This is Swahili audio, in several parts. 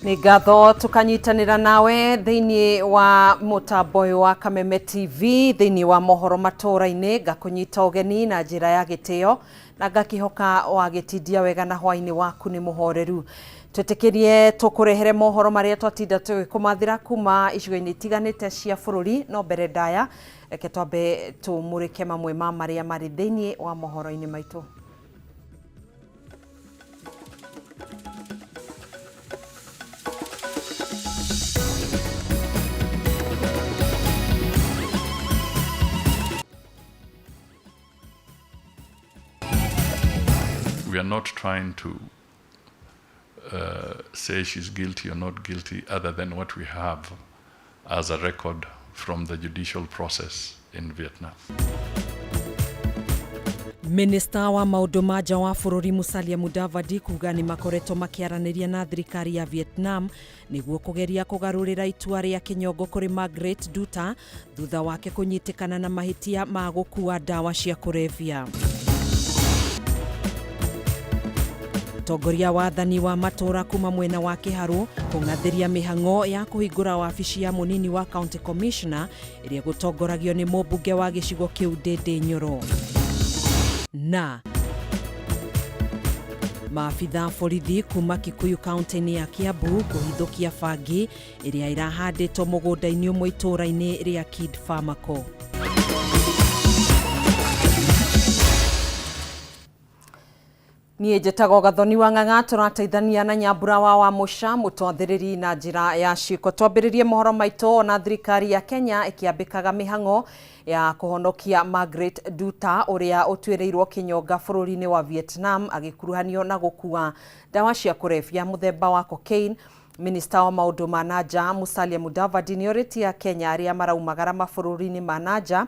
Ni ngatho tukanyitanira nawe thiini wa mutambo wa Kameme TV thiini wa mohoro matura-ini ngakunyita ugeni na njira ya gitio na ngakihoka wagitindia wega na hwaini waku ni muhoreru twitikirie tukurehere mohoro maria twatinda tukumathira kuma icigo-ini itiganite cia bururi no mbere ndaya reke twambe tumurike mamwe ma maria mari thiini wa mohoro-ini maitu. We are not trying to say she's guilty or not guilty other than what we have as a record from the judicial process in Vietnam. Minister wa maundu ma nja wa bururi Musalia Mudavadi kuga ni makoretwo makiaraniria na thirikari ya Vietnam niguo kugeria kugarurira itua ria kinyongo kuri Margaret Duta thutha wake kunyitikana na mahitia ma gukua dawa cia kurevya. Tongoria wathani wa matora kuma mwena wa Kiharu kungathiria mihango ya kuhingura wabici ya munini wa county commissioner iria gutongoragio ni mubunge wa gicigo kiu Ndindi Nyoro. Na maafitha borithi kuma Kikuyu county ya Kiambu kuhithukia bangi iria irahanditwo mugunda-ini umwe itura-ini ria Kid Pharmaco. Niĩ njĩtagwo Gathoni wa Ng'ang'a tũrateithania na Nyambura wa Musha mũtonthĩrĩri na njĩra ya ciĩko. Twambĩrĩrie mohoro maitũ na thirikari ya Kenya ĩkĩambĩkaga mĩhang'o ya kũhonokia Margaret Duta ũrĩa ũtuĩrĩirwo kĩnyonga bũrũri-inĩ wa Vietnam agĩkuruhanio na gũkua dawa cia kũrebia mũthemba wa cocaine. Minister wa maũndũ ma nanja Musalia Mudavadi nĩorĩtie Kenya arĩa maraumagara mabũrũri-inĩ ma nanja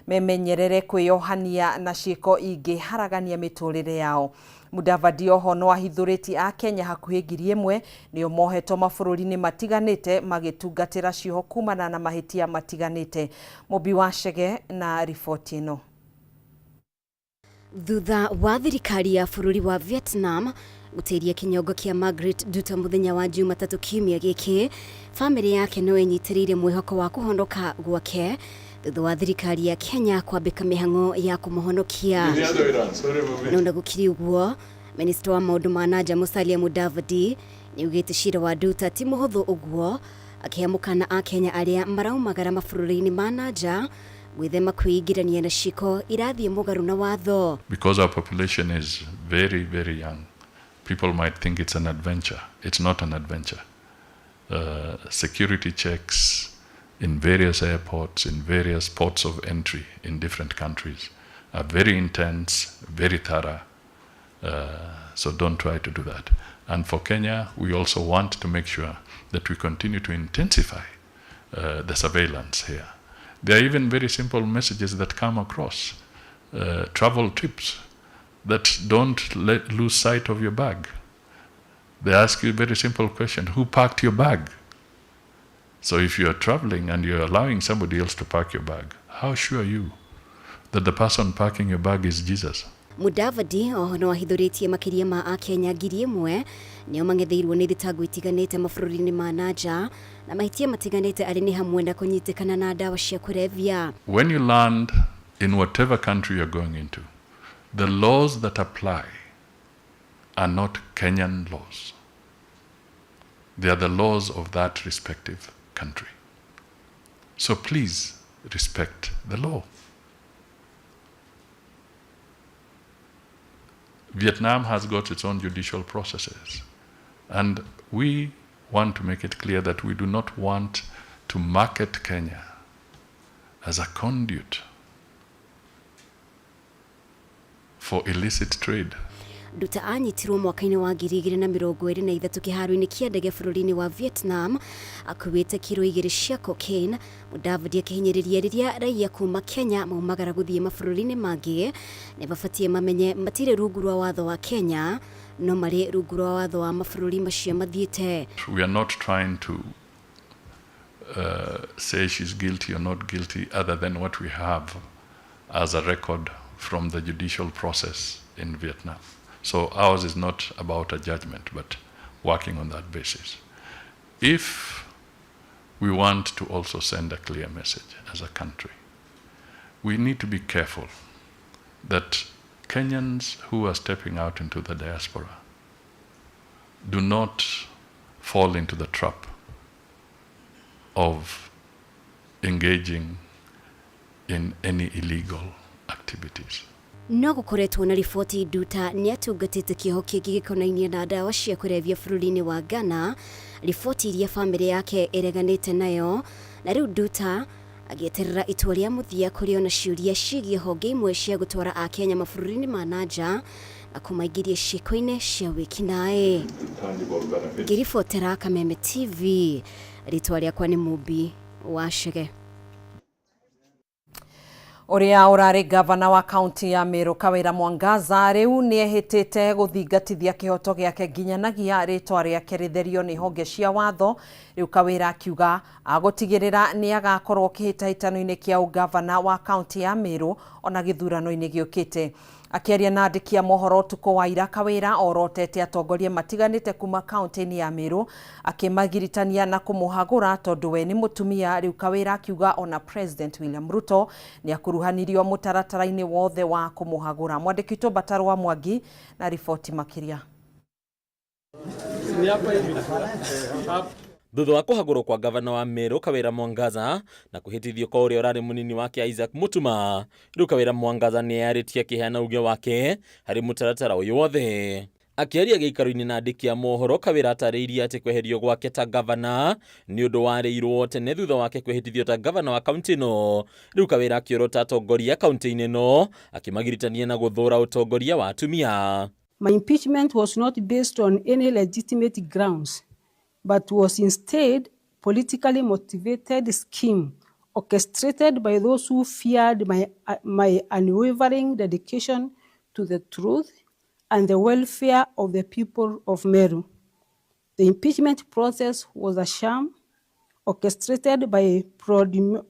memenyerere kwĩyohania na ciĩko ingĩharagania mĩtũrĩre yao. Mudavadi oho no ahithũrĩtie a Kenya hakuhĩ ngiri ĩmwe nĩo mohetwo mabũrũri-inĩ matiganĩte magĩtungatĩra cioho kumana na mahĩtia matiganĩte. Mũmbi wa Chege na riboti ĩno. Thutha wa thirikari ya bũrũri wa Vietnam gũteithia kinyongo kia Margaret Duta muthenya wa Jumatatu kiumia gĩkĩ, famĩlĩ yake no ĩnyitĩrĩire mwĩhoko wa kũhonoka gwake thutha wa thirikari ya Kenya kwambĩka mĩhang'o ya kũmũhonokia. No na gũkiri ũguo, Minister wa maũndũ ma nanja Musalia Mudavadi nĩaugĩte cira wa Duta ti mũhũthũ ũguo, akĩamũkana a Kenya arĩa maraumagara mabũrũri-inĩ ma nanja gwĩthema kwĩingĩrania na ciĩko irathiĩ mũgarũ na watho. Because our population is very, very young, people might think it's an adventure. It's not an adventure. Security checks in various airports, in various ports of entry in different countries are very intense, very thorough. So don't try to do that. And for Kenya, we also want to make sure that we continue to intensify the surveillance here. There are even very simple messages that come across. Travel tips that don't lose sight of your bag. They ask you a very simple question: who packed your bag? So if you are traveling and you're allowing somebody else to pack your bag, how sure are you that the person packing your bag is Jesus? Mudavadi oho no ahithũrĩtie makĩria ma a Kenya ngiri ĩmwe nĩo mang'etheirwo nĩ thitango itiganĩte mabũrũri-inĩ ma nanja na mahĩtia matiganĩte arĩ nĩ hamwe na kũnyitĩkana na dawa cia kũrebia. When you land in whatever country you're going into, the laws that apply are not Kenyan laws. They are the laws of that respective country. So please respect the law. Vietnam has got its own judicial processes, and we want to make it clear that we do not want to market Kenya as a conduit for illicit trade. Duta anyitirwo mwaka-inĩ wa 2023 kĩharo-inĩ kĩa ndege bũrũri-inĩ wa Vietnam akuĩte kiro 2 cia cocaine. Mudavadi akĩhinyĩrĩria rĩrĩa raia kuma Kenya maumagara gũthiĩ mabũrũri-inĩ mangĩ nĩ mabatie mamenye matirĩ rungu rwa watho wa Kenya no marĩ rungu rwa watho wa mabũrũri macio mathiĩte. We are not trying to say she's guilty or not guilty other than what we have as a record from the judicial process in Vietnam. So ours is not about a judgment, but working on that basis. if we want to also send a clear message as a country, we need to be careful that Kenyans who are stepping out into the diaspora do not fall into the trap of engaging in any illegal activities. No gukoretwo na riboti nduta nĩ atungatĩte kĩoho kĩngĩ gĩkonainie na ndawa cia kũrebia bũrũri-inĩ wa Ghana, riboti iria famĩlĩ yake ĩreganĩte nayo, na rĩu nduta agĩeterera itua rĩa mũthia kũrĩ ona ciũria ciĩgiĩ honge imwe cia gũtwara Akenya mabũrũri-inĩ ma nanja na kũmaingĩria ciĩko-inĩ cia wĩkinaĩ. Ngĩribotera Kameme TV, rĩtwa rĩakwa nĩ Mũmbi wa Chege. Uria urari gavana wa kaunti ya Meru Kawira Mwangaza riu niehitite guthingatithia kihoto giake nginyanagia ritwa riake ritherio ni honge cia watho. Riu Kawira akiuga agutigirira ni agakorwo kihitahitano-ini kia ugavana wa kaunti ya Meru ona githurano-ini giukite. Akiaria na andiki a mohoro tuko wa ira, Kawira orotete atongoria matiganite kuma kaunti-ini ya Meru akimagiritania na kumuhagura tondu we ni mutumia. Riu Kawira akiuga ona President William Ruto ni akuruhanirio mutaratara-ini wothe wa kumuhagura. Mwandiki witũ Batarwa Mwangi na riboti makiria. Thutha wa kuhagurwo kwa gavana wa Meru Kawira Mwangaza na kuhitithio kwa uria urari munini wake Isaac Mutuma, riu Kawira Mwangaza ni yaritie kiheana uge wake hari mutaratara uyu wothe. Akiaria giikaro-ini na andiki a mohoro, Kawira atariirie ati kweherio gwake ta gavana ni undu wareirwo tene thutha wake kwehitithio ta gavana wa kaunti no. Riu Kawira akiorota atongoria kaunti-ini no akimagiritania na guthura utongoria wa atumia. My impeachment was not based on any legitimate grounds, but was instead politically motivated scheme orchestrated by those who feared my unwavering dedication to the truth and the welfare of the people of Meru. The impeachment process was a sham orchestrated by prominently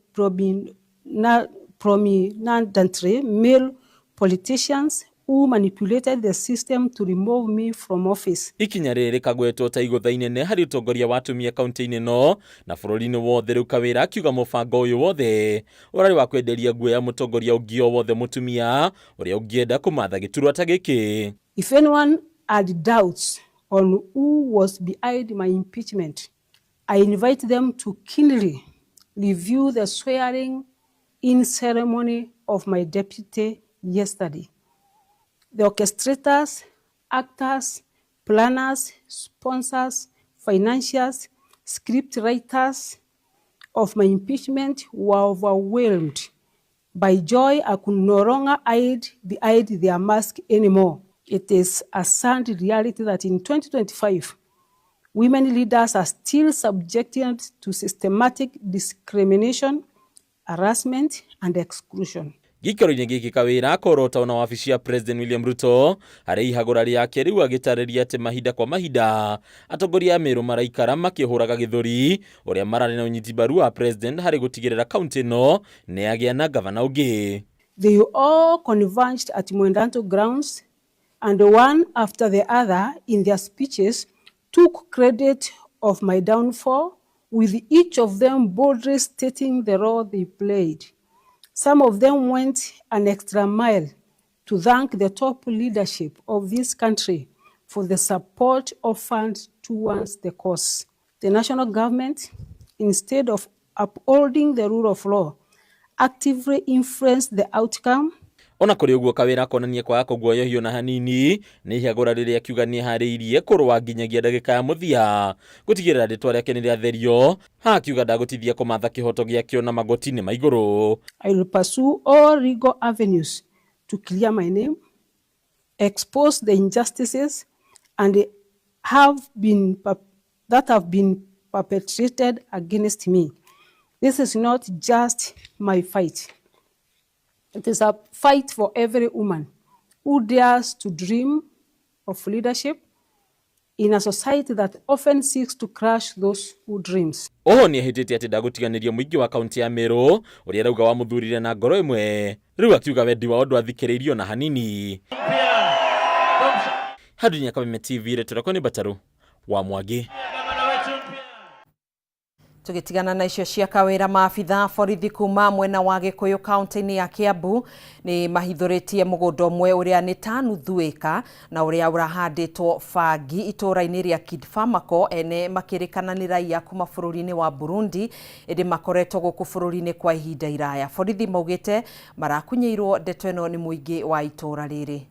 male politicians who manipulated the system to remove me from office. Ikinya rĩrĩ kagwetwo ta igũtha inene harĩ ũtongoria wa atumia kaunti-inĩ no na bũrũri-inĩ wothe. Rĩu Kawira akiuga mũbango ũyũ wothe ũrarĩ wa kwenderia nguo ya mũtongoria ũngĩ o wothe mũtumia ũrĩa ũngĩenda kũmatha gĩturwa ta gĩkĩ. If anyone had doubts on who was behind my impeachment, I invite them to keenly review the swearing-in ceremony of my deputy yesterday. The orchestrators, actors, planners, sponsors, financiers, script writers of my impeachment were overwhelmed by joy. I could no longer hide behind their mask anymore. It is a sad reality that in 2025, women leaders are still subjected to systematic discrimination, harassment, and exclusion. Gĩikaro-inĩ gĩkĩ Kawira akorota ona wabici ya President William Ruto harĩ ihagũra rĩake, rĩu agĩtarĩria atĩ mahinda kwa mahinda atongoria a Meru maraikara makĩhũraga gĩthũri ũrĩa mararĩ na ũnyiti mbaru wa President harĩ gũtigĩrĩra kaunti ĩno nĩ yagĩa na gavana ũngĩ. They all converged at Mwendanto grounds, and one after the other in their speeches took credit of my downfall, with each of them boldly stating the role they played. Some of them went an extra mile to thank the top leadership of this country for the support offered towards the cause. The national government, instead of upholding the rule of law, actively influenced the outcome. Ona kũrĩ ũguo Kawira akonania kwaga kũguoyohio na hanini nĩ ihagũra rĩrĩa akiuga nĩ harĩirie kũrũa nginyagia ndagĩka ya mũthia gũtigĩrĩra rĩtwa rĩake nĩ rĩatherio, ha akiuga ndagũtithia kũmatha kĩhoto gĩakĩo na magoti-inĩ ma igũrũ. I will pursue all legal avenues to clear my name, expose the injustices and have been perpetrated against me. This is not just my fight. It is a fight for every woman who dares to dream of leadership in a society that often seeks to crush those who dreams. Oho nĩ ahĩtĩte atĩ ndagũtiganĩria mũingĩ wa kaunti ya Meru ũrĩa arauga wamũthurire na ngoro ĩmwe, rĩu akiuga wendi wao ndwathikĩrĩirio na hanini. Handũ-inĩ ya Kameme TV, rĩtwa rĩakwa nĩ Batarũ wa Mwangi. Tugitigana na icio cia kawira, maabitha borithi kuma mwena wa Gikuyu kaunti-ini ya Kiambu ni mahithuritie mugunda umwe uria ni ta nuthu eka na uria urahanditwo bangi itura-ini ria Kidfamako, ene makirikana ni raia kuma bururi-ini wa Burundi indi makoretwo guku bururi-ini kwa ihinda iraya. Borithi maugite marakunyeirwo ndeto ino ni muingi wa itura riri.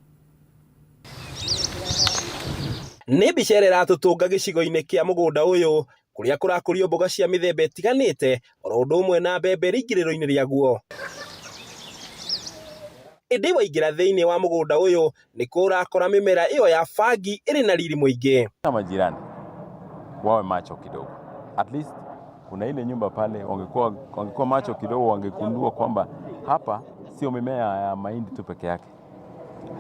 Nĩ mbica ĩrĩa ĩratutunga gĩcigo-inĩ kĩa mũgũnda ũyũ kũrĩa kũrakũrio mboga cia mĩthemba ĩtiganĩte oro ũndũ ũmwe na mbembe rĩingĩrĩro-inĩ rĩaguo. Ĩndĩ waingĩra thĩinĩ wa mũgũnda ũyũ nĩkuo ũrakora mĩmera ĩyo ya bangi ĩrĩ na riri mũingĩ. Kama jirani wawe macho kidogo, at least kuna ile nyumba pale wangekuwa macho kidogo, wangekundua kwamba hapa sio mimea ya mahindi tu peke yake,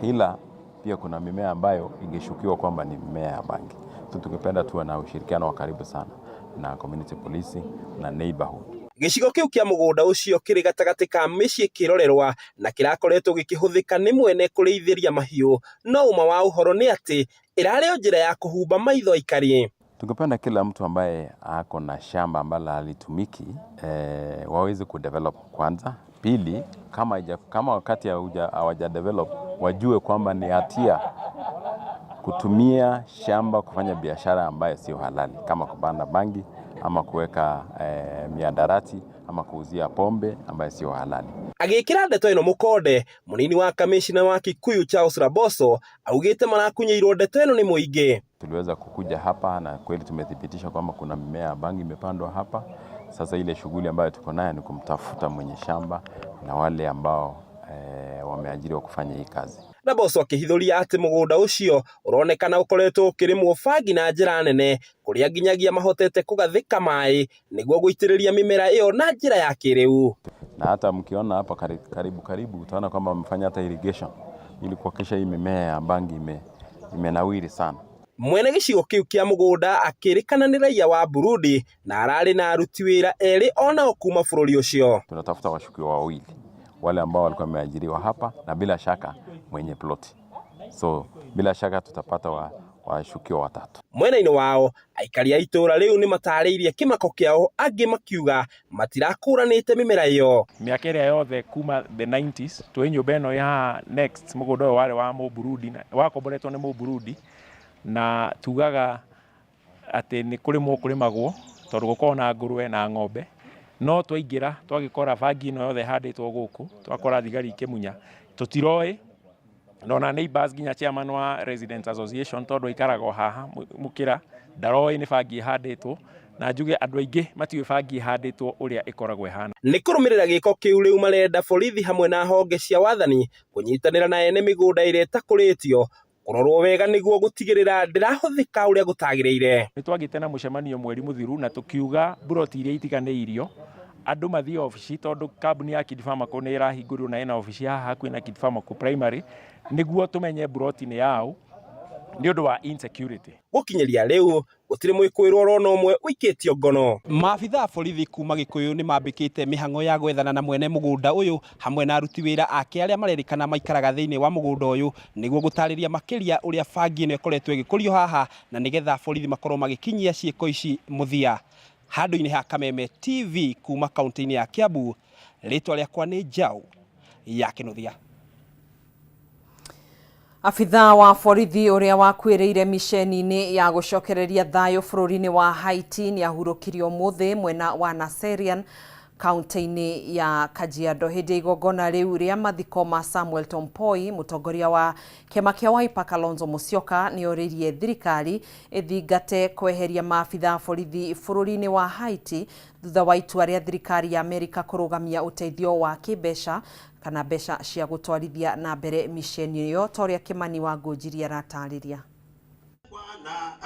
ila pia kuna mimea ambayo ingeshukiwa kwamba ni mimea ya bangi. Tungependa tuwe na ushirikiano wa karibu sana na community police na neighborhood. Gĩcigo kĩu kĩa mũgũnda ũcio kĩrĩ gatagatĩ ka mĩciĩ kĩrorerwa na kĩrakoretwo gĩkĩhũthĩka nĩ mwene kũrĩithĩria mahiũ, no uma wa ũhoro nĩ atĩ ĩrarĩ njĩra ya kũhumba maitho aikari. Tungependa kila mtu ambaye ako na shamba ambalo halitumiki waweze kudevelop kwanza. Pili, kama wakati hawaja develop wajue kwamba ni hatia kutumia shamba kufanya biashara ambayo sio halali, kama kupanda bangi ama kuweka miadarati ama kuuzia pombe ambayo sio halali. Agĩkĩra ndeto ĩno mũkonde, mũnini wa kamishina wa Kikuyu Charles Raboso augĩte marakunyeirwo ndeto ĩno nĩ mũingĩ. Tuliweza kukuja hapa na kweli tumethibitisha kwamba kuna mimea ya bangi imepandwa hapa. Sasa ile shughuli ambayo tuko nayo ni kumtafuta mwenye shamba na wale ambao wameajiriwa kufanya hii kazi. Raboso akĩhithuria atĩ mũgũnda ũcio ũronekana ũkoretwo ũkĩrĩmwo bangi na njĩra nene, kũrĩa nginyagia mahotete kũgathĩka maĩ nĩguo gũitĩrĩria mĩmera ĩyo na njĩra ya kĩrĩu. Na hata mkiona hapa karibu utaona kwamba wamefanya hata irrigation ili kuhakikisha hii mimea ya bangi imenawiri sana. Mwene gĩcigo kĩu kĩa mũgũnda akĩrĩkana nĩ raia wa Burundi na ararĩ na aruti wĩra erĩ onao kuma bũrũri ũcio. Tunatafuta washukiwa wawili, wale ambao walikuwa wameajiriwa hapa na bila shaka mwenye ploti. So bila shaka tutapata washukiwa watatu. Mwena-inĩ wao aikari a itũra rĩu nĩ matarĩirie kĩmako kĩao, angĩ makiuga matirakũranĩte mĩmera ĩyo. Mĩaka ĩrĩa yothe kuma the 90s twĩ nyũmba ĩno ya next mũgũnda ũyũ warĩ wa Mũburundi, wakomboretwo nĩ Mũburundi, na tugaga atĩ nĩ kũrĩmagwo tondũ gũkorwo na ngũrwe na ng'ombe, no twaingĩra twagĩkora bangi ĩno yothe handĩtwo gũkũ, twakora thigari ikĩmunya, tũtiroĩ nona neighbors nginya chairman wa Residents Association tondũ ikaraga haha mukira ndaroĩ nĩ bangi ĩhandĩtwo, na njuge andũ aingĩ matiũĩ bangi ĩhandĩtwo ũrĩa ĩkoragwo ĩhana. Nĩ kũrũmĩrĩra gĩko kĩu rĩu marenda borithi hamwe na honge cia wathani kũnyitanĩra na ene mĩgũnda ĩrĩa ĩtakũrĩtio kũrorwo wega nĩguo gũtigĩrĩra ndĩrahũthĩka ũrĩa gũtagĩrĩire. Nĩ twagĩte na mũcemanio mweri mũthiru na tũkiuga buroti iria itiganĩirio andũ mathiĩ ofici tondũ kambuni ya Kidfamako nĩ ĩrahingũrirwo na ĩna ofici haha hakuhĩ na Kidfamako primary nĩguo tũmenye buroti nĩ yao nĩ ũndũ wa insecurity. Gũkinyĩria rĩu gũtirĩ mwĩkũĩrwo oro ũmwe ũikĩtio ngono. Maabitha borithi kuma Gikuyu nĩ mambĩkĩte mĩhang'o ya gwethana na mwene mũgũnda ũyũ hamwe na aruti wĩra ake arĩa marerĩkana maikaraga thĩinĩ wa mũgũnda ũyũ nĩguo gũtarĩria makĩria ũrĩa bangi ĩno ĩkoretwo ĩgĩkũrio haha na nĩgetha borithi makorwo magĩkinyia ciĩko ici mũthia. Handũ-inĩ ha Kameme TV kuma kaunti-inĩ ya Kiambu, rĩtwa rĩakwa nĩ Njau ya Kĩnuthia. Afitha wa borithi ũrĩa wakuĩrĩire miceni-inĩ ya gũcokereria thayũ bũrũri-inĩ wa Haiti nĩ ahurũkirio ũmũthĩ mwena wa Naserian kaunti-inĩ ya Kajiado. Hĩndĩ igongona rĩu rĩa mathiko ma Samuel Tompoi, mũtongoria wa kĩama kĩa Wiper Kalonzo Musyoka nĩ orĩirie thirikari ĩthingate kweheria maabitha borithi bũrũri-inĩ wa Haiti thutha wa itua rĩa thirikari ya Amerika kũrũgamia ũteithio wa kĩmbeca kana mbeca cia gũtwarithia na mbere miceni ĩyo ta ũrĩa Kĩmani wa Ngũnjiri aratarĩria.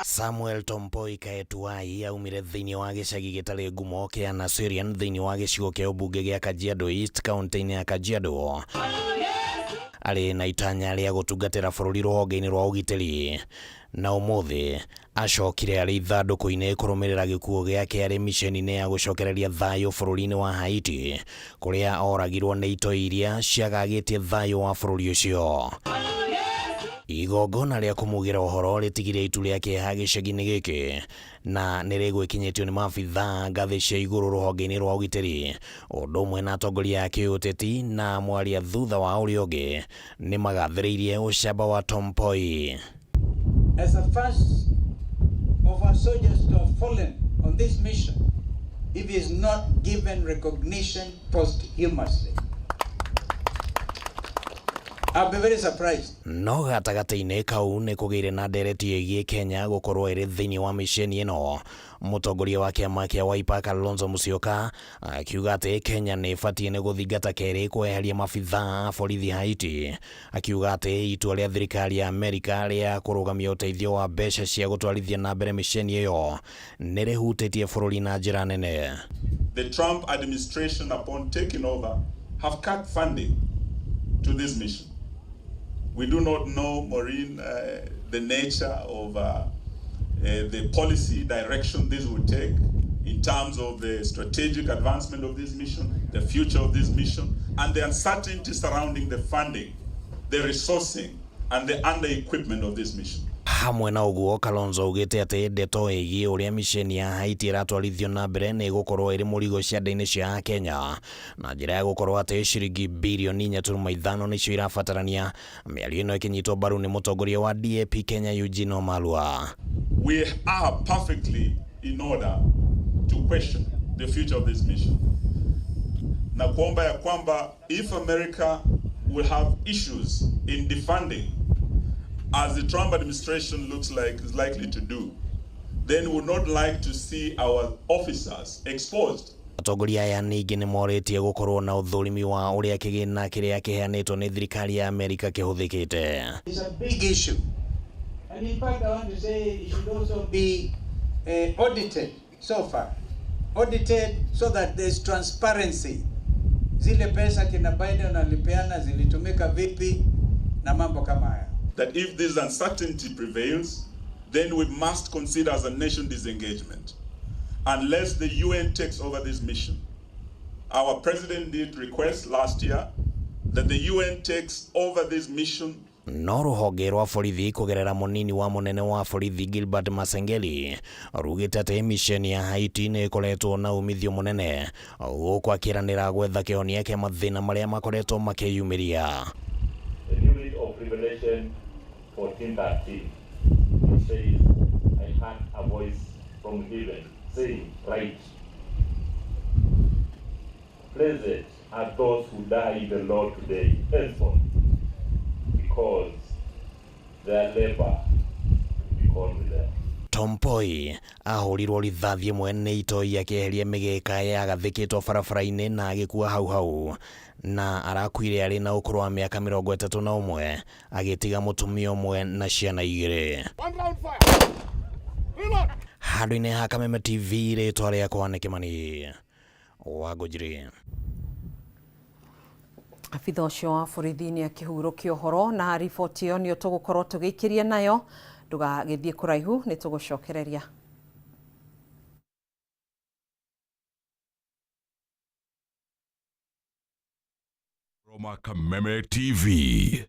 Samuel Tompoi Kaetuai aumire thĩinĩ wa gĩcagi gĩtarĩ ngumo kĩa Naserian thĩinĩ wa gĩcigo kĩa ũmbunge gĩa Kajiado East kaunti-inĩ ya Kajiado. Arĩ na itanya rĩa gũtungatĩra bũrũri rũhonge-inĩ rwa ũgitĩri, na ũmũthĩ acokire arĩ ithandũkũ-inĩ kũrũmĩrĩra gĩkuũ gĩake arĩ miceni-inĩ ya gũcokereria thayũ bũrũri-inĩ wa Haiti kũrĩa oragirwo nĩ ito iria ciagagĩtie thayũ wa bũrũri ũcio. igongona rĩa kũmugĩra ũhoro rĩtigire itu rĩake ha gĩcagi-inĩ gĩkĩ na nĩ rĩgwĩkinyĩtio nĩ maabithaa ngathĩ cia igũrũ rũhonge-inĩ rwa ũgitĩri, ũndũ ũmwe na atongoria a kĩũteti na mwaria thutha wa ũrĩa ũngĩ nĩ magathĩrĩirie ũcamba wa Tompoi. As the first of our soldiers to have fallen on this mission, if he is not given recognition posthumously, I'll be very surprised. No gatagatĩ-inĩ kau nĩ kũgĩire na ndereti ĩgiĩ Kenya gũkorwo ĩrĩ thĩinĩ wa mĩceni ĩno. Mũtongoria wa kĩama kĩa Wiper Kalonzo Musyoka akiuga atĩ Kenya nĩ ĩbatiĩ nĩ gũthingata kerĩ kweheria maabithaa a borithi Haiti, akiuga atĩ itua rĩa thirikari ya Amerika rĩa kũrũgamia ũteithio wa mbeca cia gũtwarithia na mbere mĩceni ĩyo nĩ rĩhutĩtie bũrũri na njĩra nene. The Trump administration, upon taking over, have cut funding to this mission. We do not know, Maureen, the nature of the policy direction this will take in terms of the strategic advancement of this mission, the future of this mission, and the uncertainty surrounding the funding, the resourcing, and the under-equipment of this mission. Hamwe na ũguo, Kalonzo ugĩte atĩ ndeto ĩgiĩ ũrĩa mĩceni ya Haiti ĩratwarithio na mbere nĩ gũkorwo ĩrĩ mũrigo ciande-inĩ cia Kenya na njĩra ya gũkorwo atĩ ciringi birioni 4.5 nĩcio irabatarania. Mĩario ĩno ĩkĩnyitwo mbaru nĩ mũtongoria wa DAP Kenya Eugene Wamalwa. We are perfectly in order to question the future of this mission. Na kuomba ya kwamba if America will have issues in defunding, as the Trump administration looks like is likely to do, then we would not like to see our officers exposed. Atongoria aya ningĩ nĩ morĩtie gũkorwo na ũthũrimi wa ũrĩa kĩgĩna kĩrĩa kĩheanĩtwo nĩ thirikari ya Amerika kĩhũthĩkĩte. It's a big issue. And in fact, I want to say it should also be audited so far. Audited so that there's transparency. Zile pesa kina Biden alipeana zilitumika vipi na mambo kama haya. That if this uncertainty prevails, then we must consider as a nation disengagement. Unless the UN takes over this mission. Our president did request last year that the UN takes over this mission. No rũhonge rwa borithi kũgerera mũnini wa mũnene wa borithi Gilbert Masengeli rugĩte atĩ mĩceni ya Haiti nĩ ĩkoretwo na umithio mũnene gũkwakĩranĩra gwetha kĩhonia kĩa mathĩna marĩa makoretwo makĩyumĩria. The unit of Revelation 14:13, it says, I heard a voice from heaven saying, write, blessed are those who die in the Lord today, henceforth, because their labor will be gone with them. Tompoi ahũrirwo rithathi ĩmwe nĩ itoi akĩeheria mĩgeka ya gathĩkĩtwo barabara-inĩ na agĩkua hau na arakuire arĩ na ũkũrũ wa mĩaka 31 agĩtiga mũtumia ũmwe na ciana 2. Handũ-inĩ ha Kameme TV rĩtwa rĩakwa nĩ Kĩmani Wangũnjiri. Abitha ũcio wa borithi nĩ akĩhurũkia ũhoro na riboti ĩyo nĩyo tũgũkorwo tũgĩikĩria nayo. Ndũgagĩthiĩ kũraihu, nĩ tũgũcokereria. From Kameme TV.